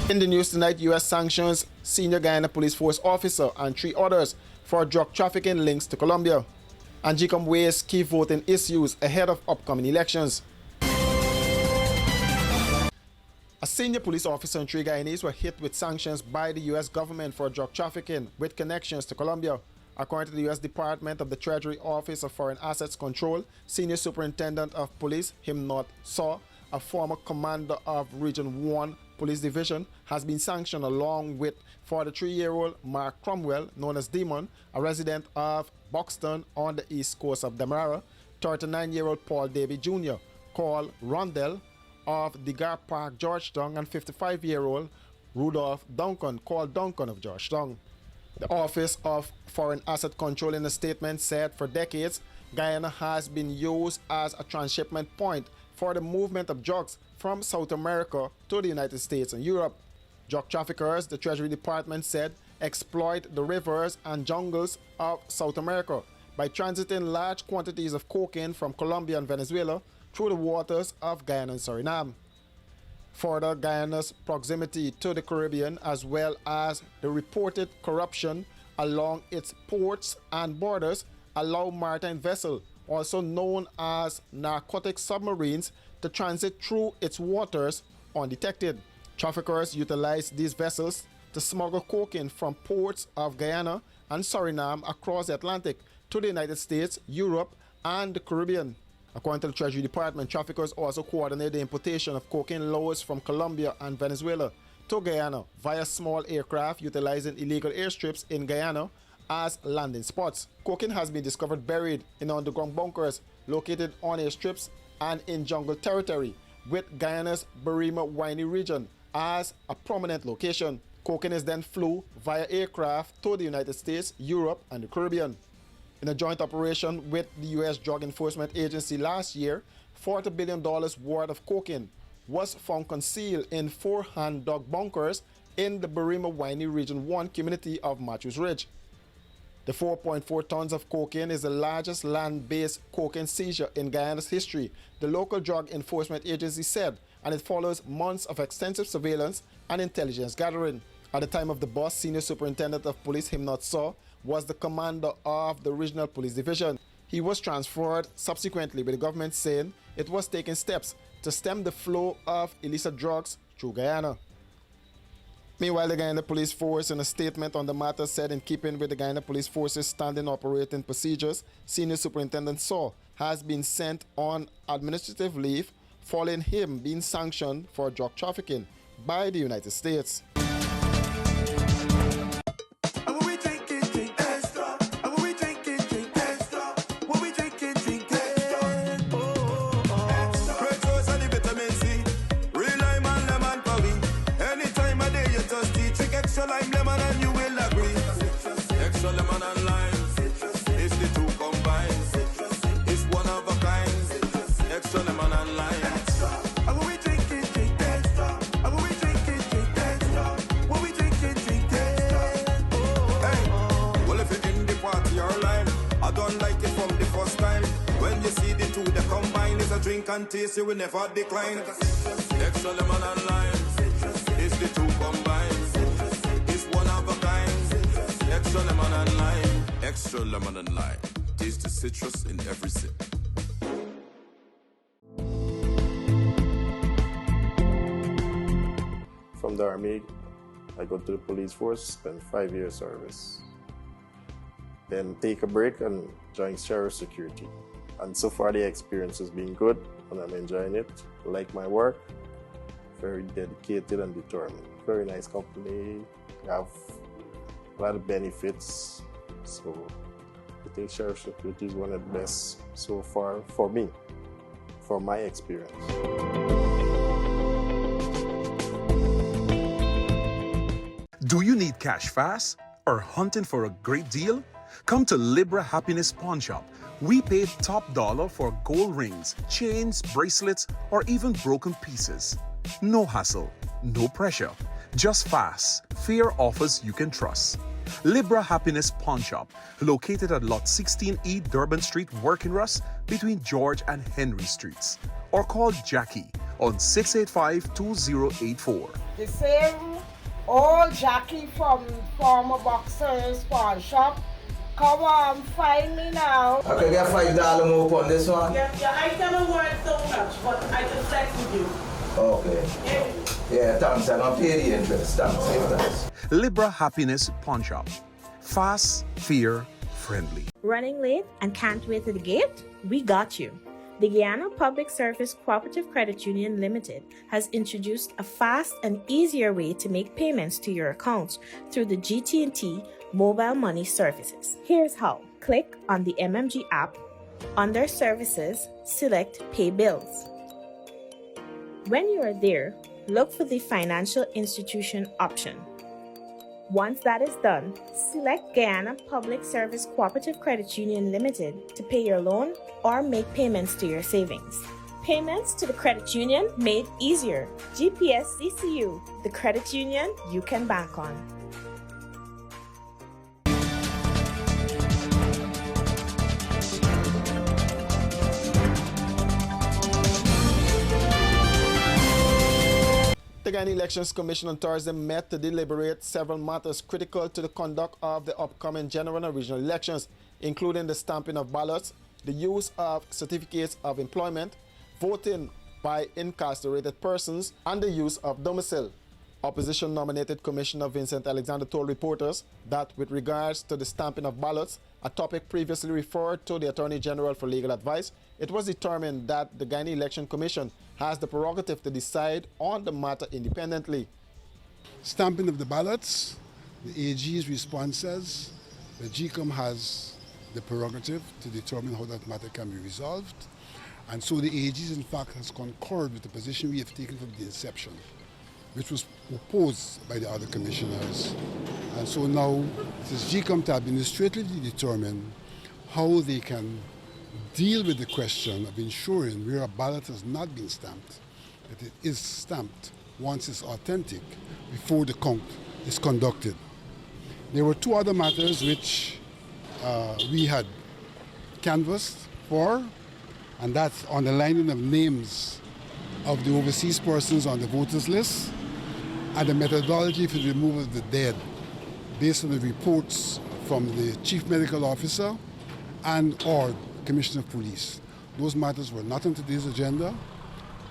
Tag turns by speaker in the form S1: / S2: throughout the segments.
S1: In the news tonight, U.S. sanctions senior Guyana police force officer and 3 others for drug trafficking links to Colombia. And GECOM weighs key voting issues ahead of upcoming elections. A senior police officer and 3 Guyanese were hit with sanctions by the U.S. government for drug trafficking with connections to Colombia. According to the U.S. Department of the Treasury Office of Foreign Assets Control, Senior Superintendent of Police Himnot Saw, a former commander of Region 1 Police Division, has been sanctioned along with 43-year-old Mark Cromwell, known as Demon, a resident of Buxton on the east coast of Demerara, 39-year-old Paul Davy Jr., called Rondell, of Degar Park, Georgetown, and 55-year-old Rudolph Duncan, called Duncan of Georgetown. The Office of Foreign Asset Control in a statement said for decades, Guyana has been used as a transshipment point for the movement of drugs from South America to the United States and Europe. Drug traffickers, the Treasury Department said, exploit the rivers and jungles of South America by transiting large quantities of cocaine from Colombia and Venezuela through the waters of Guyana and Suriname. Further, Guyana's proximity to the Caribbean, as well as the reported corruption along its ports and borders, allow maritime vessels, also known as narcotic submarines, to transit through its waters undetected. Traffickers utilize these vessels to smuggle cocaine from ports of Guyana and Suriname across the Atlantic to the United States, Europe, and the Caribbean. According to the Treasury Department, traffickers also coordinate the importation of cocaine loads from Colombia and Venezuela to Guyana via small aircraft utilizing illegal airstrips in Guyana as landing spots. Cocaine has been discovered buried in underground bunkers located on airstrips and in jungle territory, with Guyana's Berrima Winey region as a prominent location. Cocaine is then flew via aircraft to the United States, Europe, and the Caribbean. In a joint operation with the U.S. Drug Enforcement Agency last year, $40 billion worth of cocaine was found concealed in 4 hand-dug bunkers in the Berrima Winey Region 1 community of Matthews Ridge. The 4.4 tons of cocaine is the largest land-based cocaine seizure in Guyana's history, the local drug enforcement agency said, and it follows months of extensive surveillance and intelligence gathering. At the time of the bust, Senior Superintendent of Police Himnot Saw was the commander of the Regional Police Division. He was transferred subsequently, with the government saying it was taking steps to stem the flow of illicit drugs through Guyana. Meanwhile, the Guyana Police Force, in a statement on the matter, said in keeping with the Guyana Police Force's standing operating procedures, Senior Superintendent Saw has been sent on administrative leave following him being sanctioned for drug trafficking by the United States.
S2: Extra lime, lemon, and you will agree. Extra lemon and lime, it's the 2 combined. It's one of a kind. Extra lemon and lime. Extra. And when we drink it, drink extra. And when we drink it, drink extra. When we drink it, drink extra. Hey, well if you're in the party or line, I don't like it from the first time. When you see the 2 that combine, it's a drink and taste, you will never decline. Extra lemon and lime, it's the 2 combined. Extra lemon and lime. Extra lemon and lime. Taste the citrus in every sip.
S3: From the Army, I go to the police force, spend 5 years service. Then take a break and join sheriff security. And so far the experience has been good and I'm enjoying it. I like my work, very dedicated and determined. Very nice company, have a lot of benefits, so I think sheriff security is one of the best so far for me, from my experience.
S4: Do you need cash fast or hunting for a great deal? Come to Libra Happiness Pawn Shop. We pay top dollar for gold rings, chains, bracelets, or even broken pieces. No hassle, no pressure. Just fast, fair offers you can trust. Libra Happiness Pawn Shop, located at Lot 16E Durban Street, Working Rust, between George and Henry Streets. Or call Jackie on 685-2084.
S5: The same old Jackie from former boxers pawn shop. Come on, find me now.
S6: I could get $5 more on this one.
S5: Your item is worth so much, but I can flex with you.
S6: Okay. Yeah, thanks. I'm gonna pay the interest. Thanks.
S4: Libra Happiness Pawn Shop. Fast, fair, friendly.
S7: Running late and can't wait to the gate? We got you. The Guyana Public Service Cooperative Credit Union Limited has introduced a fast and easier way to make payments to your accounts through the GT&T mobile money services. Here's how. Click on the MMG app. Under Services, select Pay Bills. When you are there, look for the Financial Institution option. Once that is done, select Guyana Public Service Cooperative Credit Union Limited to pay your loan or make payments to your savings. Payments to the credit union made easier. GPS CCU, the credit union you can bank on.
S1: The Guyana Elections Commission on Thursday met to deliberate several matters critical to the conduct of the upcoming general and regional elections, including the stamping of ballots, the use of certificates of employment, voting by incarcerated persons, and the use of domicile. Opposition-nominated Commissioner Vincent Alexander told reporters that with regards to the stamping of ballots, a topic previously referred to the Attorney General for legal advice, it was determined that the Guyana Election Commission has the prerogative to decide on the matter independently.
S8: Stamping of the ballots, the AG's response says the GECOM has the prerogative to determine how that matter can be resolved. And so the AG's in fact has concurred with the position we have taken from the inception, which was proposed by the other commissioners. And so now it is GECOM to administratively determine how they can deal with the question of ensuring where a ballot has not been stamped, that it is stamped once it's authentic before the count is conducted. There were two other matters which we had canvassed for, and that's on the lining of names of the overseas persons on the voters list and the methodology for the removal of the dead based on the reports from the Chief Medical Officer and or Commissioner of Police. Those matters were not on today's agenda,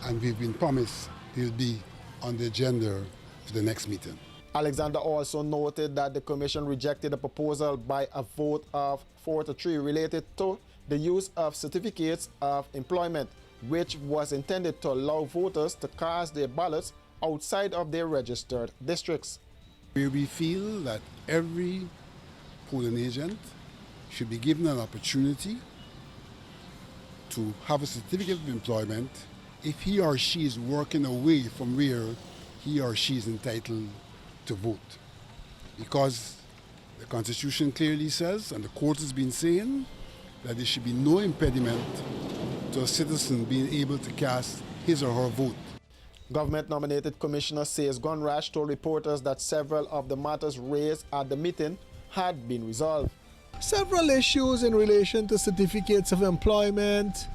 S8: and we've been promised they'll be on the agenda for the next meeting.
S1: Alexander also noted that the Commission rejected a proposal by a vote of 4-3 related to the use of certificates of employment, which was intended to allow voters to cast their ballots outside of their registered districts.
S8: We feel that every polling agent should be given an opportunity to have a certificate of employment if he or she is working away from where he or she is entitled to vote. Because the Constitution clearly says, and the court has been saying, that there should be no impediment to a citizen being able to cast his or her vote.
S1: Government-nominated Commissioner Sayes Gunrash told reporters that several of the matters raised at the meeting had been resolved.
S9: Several issues in relation to certificates of employment,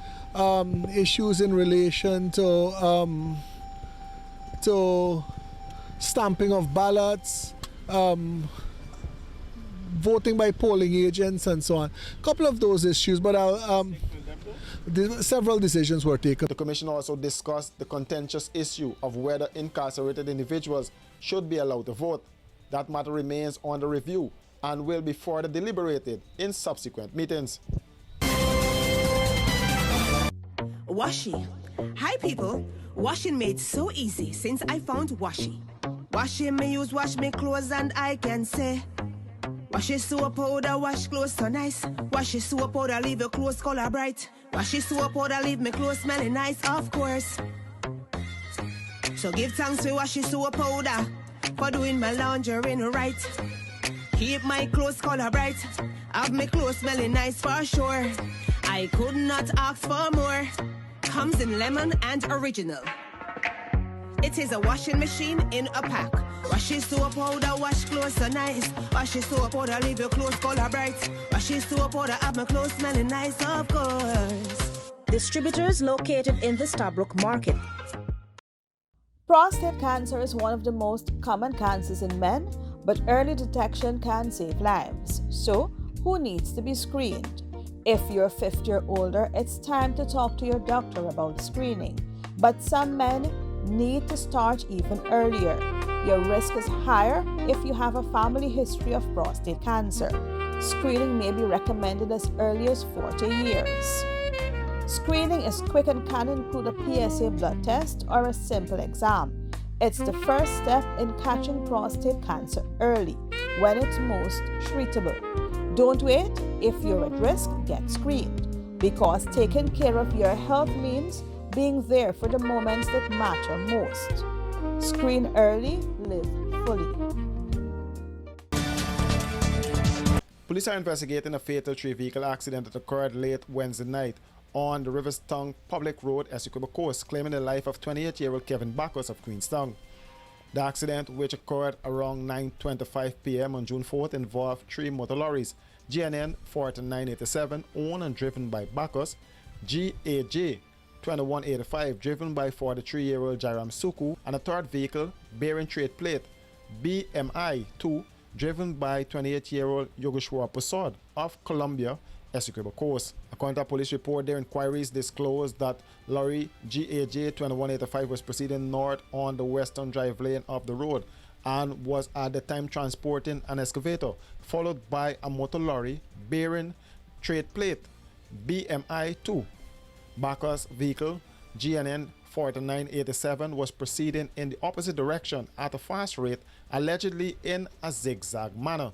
S9: issues in relation to stamping of ballots, voting by polling agents, and so on. A couple of those issues, but several decisions were taken.
S1: The Commission also discussed the contentious issue of whether incarcerated individuals should be allowed to vote. That matter remains under review and will be further deliberated in subsequent meetings.
S10: Washi. Hi people. Washing made so easy since I found Washi. Washing me use wash me clothes and I can say Washi soap powder wash clothes so nice. Washi soap powder leave your clothes color bright. Washi soap powder leave me clothes smelling nice, of course. So give thanks to Washi soap powder for doing my laundry right. Keep my clothes color bright. Have my clothes smelling nice for sure. I could not ask for more. Comes in lemon and original. It is a washing machine in a pack. Washi soap powder wash clothes so nice. Washi soap powder leave your clothes color bright. Washi soap powder have my clothes smelling nice, of course.
S7: Distributors located in the Stabrook Market.
S11: Prostate cancer is one of the most common cancers in men, but early detection can save lives. So, who needs to be screened? If you're 50 or older, it's time to talk to your doctor about screening. But some men need to start even earlier. Your risk is higher if you have a family history of prostate cancer. Screening may be recommended as early as 40 years. Screening is quick and can include a PSA blood test or a simple exam. It's the first step in catching prostate cancer early, when it's most treatable. Don't wait. If you're at risk, get screened, because taking care of your health means being there for the moments that matter most. Screen early, live fully.
S1: Police are investigating a fatal three-vehicle accident that occurred late Wednesday night on the Riverstown Public Road, Essequibo Coast, claiming the life of 28-year-old Kevin Bacchus of Queenstown. The accident, which occurred around 9:25 p.m. on June 4th, involved three motor lorries, GNN 4987, owned and driven by Bacchus, GAJ 2185, driven by 43-year-old Jairam Suku, and a third vehicle bearing trade plate BMI 2, driven by 28-year-old Yogeshwar Pusod of Columbia, Essequibo Coast. According to a police report, their inquiries disclosed that lorry GAJ 2185 was proceeding north on the western drive lane of the road and was at the time transporting an excavator, followed by a motor lorry bearing trade plate BMI 2. Bacchus' vehicle GNN 4987 was proceeding in the opposite direction at a fast rate, allegedly in a zigzag manner.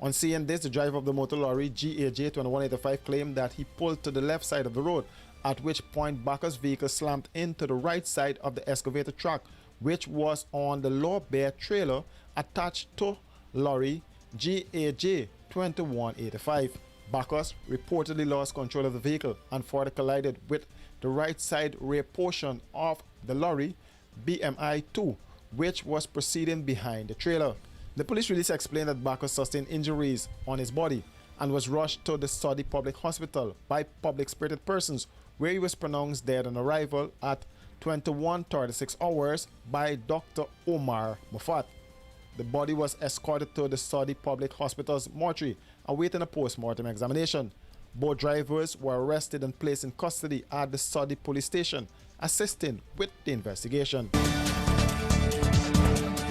S1: On seeing this, the driver of the motor lorry GAJ 2185 claimed that he pulled to the left side of the road, at which point Bacchus' vehicle slammed into the right side of the excavator truck, which was on the lower bear trailer attached to lorry GAJ 2185. Bacchus reportedly lost control of the vehicle and further collided with the right side rear portion of the lorry BMI 2, which was proceeding behind the trailer. The police release explained that Bacchus sustained injuries on his body and was rushed to the Saudi Public Hospital by public-spirited persons, where he was pronounced dead on arrival at 21:36 hours by Dr. Omar Mufat. The body was escorted to the Saudi Public Hospital's mortuary, awaiting a post-mortem examination. Both drivers were arrested and placed in custody at the Saudi police station, assisting with the investigation.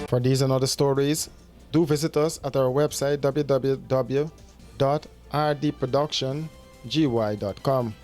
S1: For these and other stories, do visit us at our website www.rdproductiongy.com.